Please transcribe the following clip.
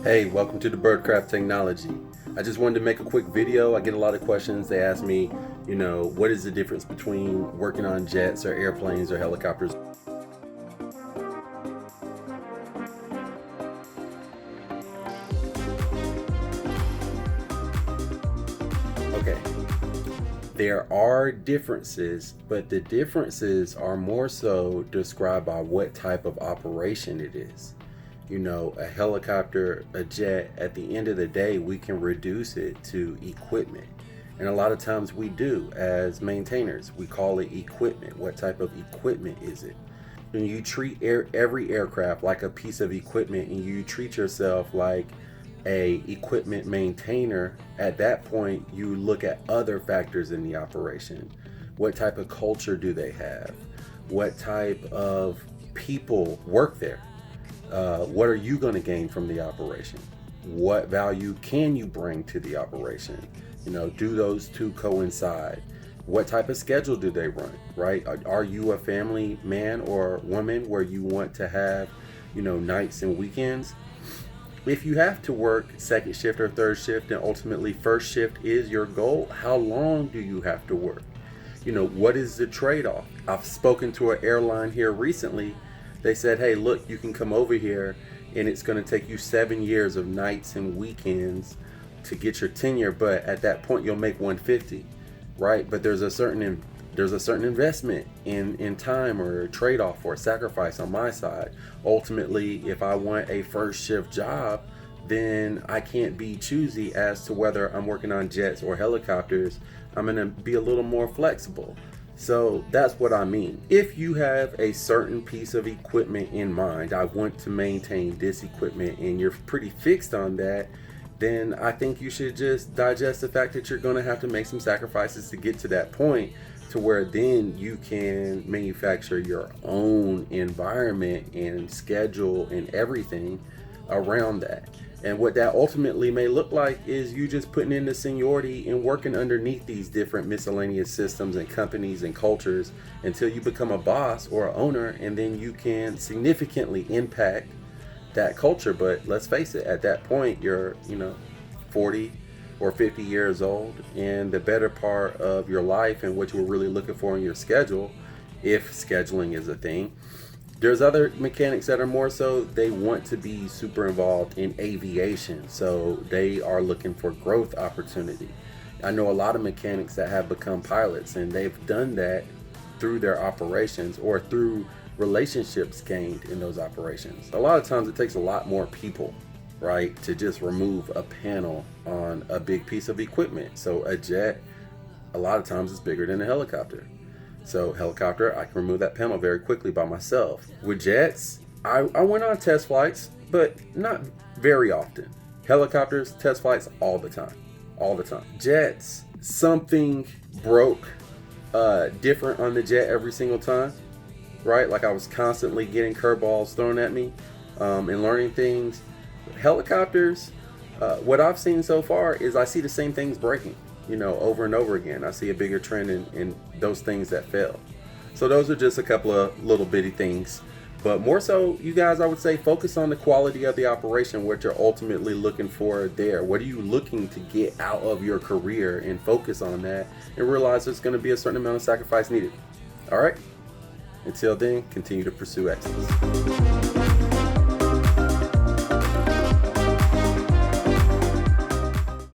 Hey, welcome to the Birdcraft Technology. I just wanted to make a quick video. I get a lot of questions. They ask me, what is the difference between working on jets or airplanes or helicopters? Okay, there are differences, but the differences are more so described by what type of operation it is. A helicopter, a jet, at the end of the day, we can reduce it to equipment. And a lot of times we do as maintainers. We call it equipment. What type of equipment is it? When you treat every aircraft like a piece of equipment and you treat yourself like a equipment maintainer, at that point you look at other factors in the operation. What type of culture do they have? What type of people work there? What are you going to gain from the operation? What value can you bring to the operation? Do those two coincide? What type of schedule do they run, right? Are you a family man or woman where you want to have, nights and weekends? If you have to work second shift or third shift and ultimately first shift is your goal, how long do you have to work? What is the trade-off? I've spoken to an airline here recently. They said, hey, look, you can come over here and it's going to take you 7 years of nights and weekends to get your tenure, but at that point you'll make 150, right? But there's a certain investment in time or trade-off or sacrifice on my side. Ultimately, if I want a first shift job, then I can't be choosy as to whether I'm working on jets or helicopters. I'm going to be a little more flexible. So that's what I mean. If you have a certain piece of equipment in mind, I want to maintain this equipment, and you're pretty fixed on that, then I think you should just digest the fact that you're going to have to make some sacrifices to get to that point to where then you can manufacture your own environment and schedule and everything around that. And what that ultimately may look like is you just putting in the seniority and working underneath these different miscellaneous systems and companies and cultures until you become a boss or an owner, and then you can significantly impact that culture. But let's face it, at that point you're 40 or 50 years old, and the better part of your life and what you were really looking for in your schedule, if scheduling is a thing. There's other mechanics that are more so, they want to be super involved in aviation, so they are looking for growth opportunity. I know a lot of mechanics that have become pilots, and they've done that through their operations or through relationships gained in those operations. A lot of times it takes a lot more people, right, to just remove a panel on a big piece of equipment. So a jet, a lot of times is bigger than a helicopter. So helicopter, I can remove that panel very quickly by myself. With jets, I went on test flights, but not very often. Helicopters, test flights all the time. Jets, something broke different on the jet every single time, right? Like I was constantly getting curveballs thrown at me and learning things. Helicopters, what I've seen so far is I see the same things breaking, over and over again. I see a bigger trend in those things that fail. So those are just a couple of little bitty things. But more so, you guys, I would say focus on the quality of the operation, what you're ultimately looking for there. What are you looking to get out of your career, and focus on that and realize there's going to be a certain amount of sacrifice needed. All right? Until then, continue to pursue excellence.